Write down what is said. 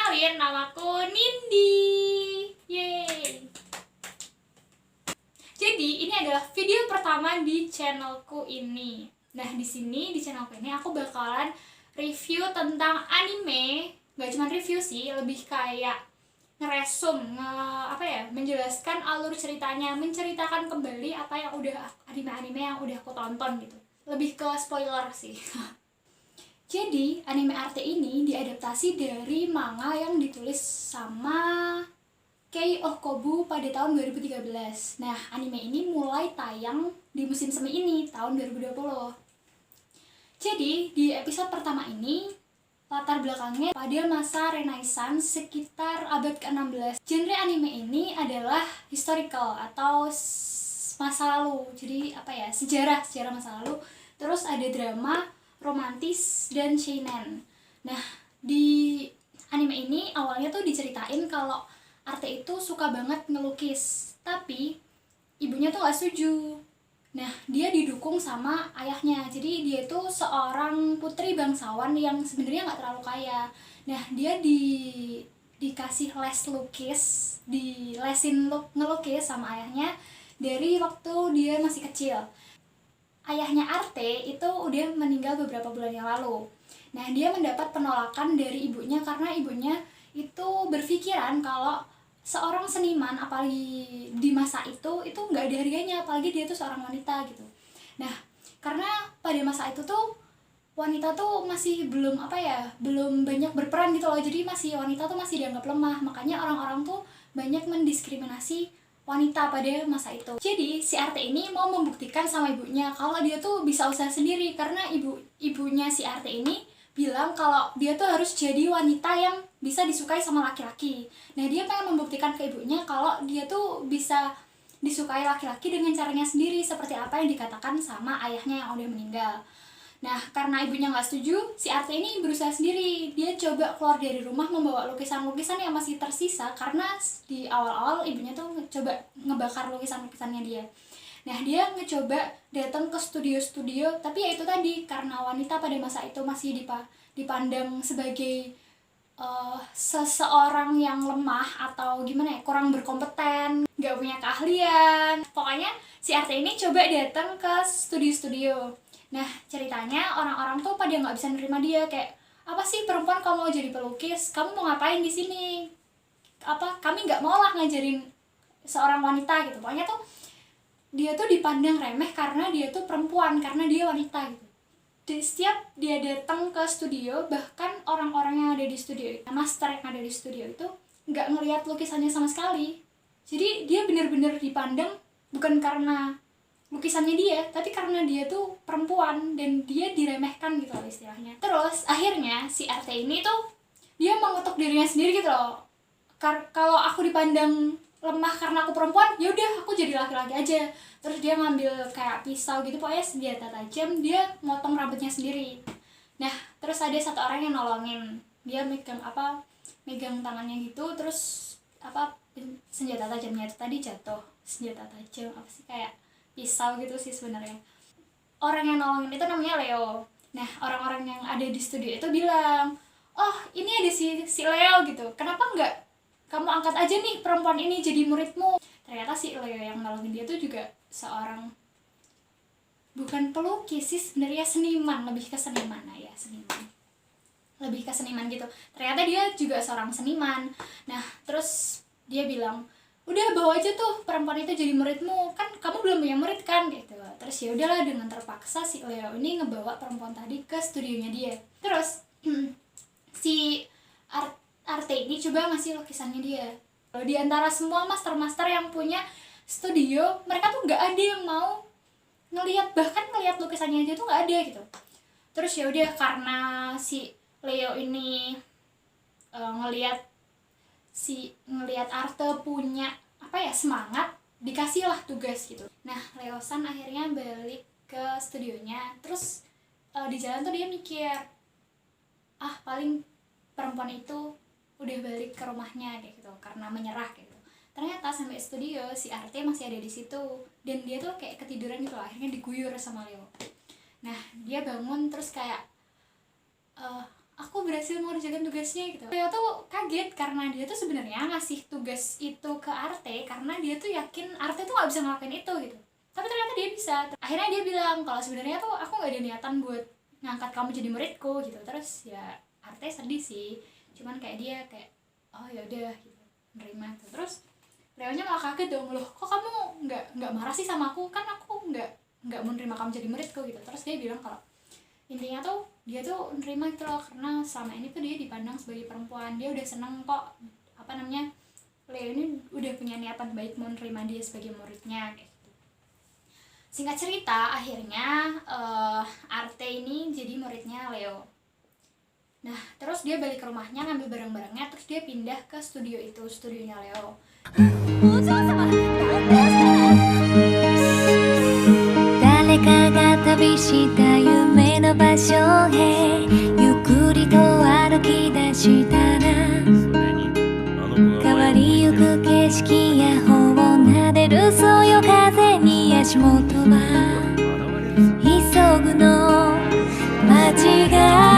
kenalin, namaku Nindi. Yeay. Jadi ini adalah video pertama di channelku ini. Nah, di channelku ini aku bakalan review tentang anime. Gak cuma review sih, lebih kayak ngeresum, menjelaskan alur ceritanya, menceritakan kembali apa yang udah anime-anime yang udah aku tonton gitu. Lebih ke spoiler sih. Jadi, anime Arte ini diadaptasi dari manga yang ditulis sama Kei Ohkobu pada tahun 2013. Nah, anime ini mulai tayang di musim semi ini, tahun 2020. Jadi, di episode pertama ini, latar belakangnya pada masa Renaissance sekitar abad ke-16. Genre anime ini adalah historical atau masa lalu. Jadi, sejarah masa lalu. Terus ada drama, romantis, dan seinen. Nah, di anime ini awalnya tuh diceritain kalau Arte itu suka banget ngelukis, tapi ibunya tuh gak setuju. Nah, dia didukung sama ayahnya. Jadi dia tuh seorang putri bangsawan yang sebenarnya gak terlalu kaya. Nah, dia dikasih les lukis, dilesin ngelukis sama ayahnya dari waktu dia masih kecil. Ayahnya Arte itu udah meninggal beberapa bulan yang lalu. Nah, dia mendapat penolakan dari ibunya karena ibunya itu berpikiran kalau seorang seniman, apalagi di masa itu nggak ada harganya, apalagi dia tuh seorang wanita gitu. Nah, karena pada masa itu tuh wanita tuh masih belum banyak berperan gitu loh. Jadi wanita tuh masih dianggap lemah, makanya orang-orang tuh banyak mendiskriminasi wanita pada masa itu. Jadi si Arte ini mau membuktikan sama ibunya kalau dia tuh bisa usaha sendiri, karena ibunya si Arte ini bilang kalau dia tuh harus jadi wanita yang bisa disukai sama laki-laki. Nah, dia pengen membuktikan ke ibunya kalau dia tuh bisa disukai laki-laki dengan caranya sendiri, seperti apa yang dikatakan sama ayahnya yang udah meninggal. Nah, karena ibunya nggak setuju, si Arte ini berusaha sendiri. Dia coba keluar dari rumah membawa lukisan-lukisan yang masih tersisa, karena di awal-awal ibunya tuh coba ngebakar lukisan-lukisannya dia. Nah, dia ngecoba datang ke studio-studio, tapi ya itu tadi, karena wanita pada masa itu masih dipandang sebagai seseorang yang lemah atau kurang berkompeten, nggak punya keahlian. Pokoknya si Arte ini coba datang ke studio-studio. Nah, ceritanya orang-orang tuh pada nggak bisa nerima dia, kayak, apa sih perempuan kamu mau jadi pelukis? Kamu mau ngapain di sini? Kami nggak mau lah ngajarin seorang wanita gitu. Pokoknya tuh dia tuh dipandang remeh karena dia tuh perempuan, karena dia wanita gitu. Dan setiap dia datang ke studio, bahkan orang-orang yang ada di studio itu, master yang ada di studio itu nggak ngelihat lukisannya sama sekali. Jadi dia bener-bener dipandang bukan karena lukisannya dia, tapi karena dia tuh perempuan dan dia diremehkan gitu loh istilahnya. Terus akhirnya si Arte ini tuh dia mengutuk dirinya sendiri gitu loh. Kalau aku dipandang lemah karena aku perempuan, ya udah aku jadi laki-laki aja. Terus dia ngambil kayak pisau gitu, pokoknya senjata tajam, dia motong rambutnya sendiri. Nah, terus ada satu orang yang nolongin. Dia megang tangannya gitu, terus senjata tajamnya itu tadi jatuh. Senjata tajam kayak pisau gitu sih sebenarnya. Orang yang nolongin itu namanya Leo. Nah, orang-orang yang ada di studio itu bilang, oh ini ada si Leo gitu, kenapa nggak kamu angkat aja nih perempuan ini jadi muridmu. Ternyata si Leo yang nolongin dia tuh juga seorang, bukan pelukis sih sebenarnya, seniman, lebih ke seniman. Lebih ke seniman gitu. Ternyata dia juga seorang seniman. Nah, terus dia bilang, udah bawa aja tuh perempuan itu jadi muridmu, kan kamu belum punya murid kan gitu. Terus ya udahlah, dengan terpaksa si Leo ini ngebawa perempuan tadi ke studionya dia. Terus si Arte ini coba ngasih lukisannya dia. Di antara semua master-master yang punya studio, mereka tuh nggak ada yang mau ngelihat lukisannya aja tuh nggak ada gitu. Terus ya udah, karena si Leo ini ngelihat Arte punya semangat, dikasihlah tugas gitu. Nah, Leo-san akhirnya balik ke studionya. Terus di jalan tuh dia mikir, paling perempuan itu udah balik ke rumahnya kayak gitu, karena menyerah gitu. Ternyata sampai studio si Arte masih ada di situ, dan dia tuh kayak ketiduran gitu, akhirnya diguyur sama Leo. Nah, dia bangun terus kayak, aku aku berhasil mengerjakan tugasnya gitu. Leo tuh kaget karena dia tuh sebenarnya ngasih tugas itu ke Arte karena dia tuh yakin Arte tuh nggak bisa ngelakuin itu gitu, tapi ternyata dia bisa. Akhirnya dia bilang kalau sebenarnya tuh aku nggak ada niatan buat ngangkat kamu jadi muridku gitu. Terus ya Arte sedih sih, cuman kayak dia kayak oh ya udah gitu, nerima gitu. Terus Leonya malah kaget dong, loh kok kamu nggak marah sih sama aku, kan aku nggak mau nerima kamu jadi muridku gitu. Terus dia bilang kalau intinya tuh dia tuh nerima gitu loh, karena selama ini tuh dia dipandang sebagai perempuan, dia udah seneng kok Leo ini udah punya niatan baik mau nerima dia sebagai muridnya kayak gitu. Singkat cerita akhirnya Arte ini jadi muridnya Leo. Nah terus dia balik ke rumahnya ngambil barang-barangnya, terus dia pindah ke studio itu, studionya Leo. 誰かが旅した夢の場所へゆっくりと歩き出したら変わりゆく景色や頬を撫でるそよ風に足元は急ぐの間違い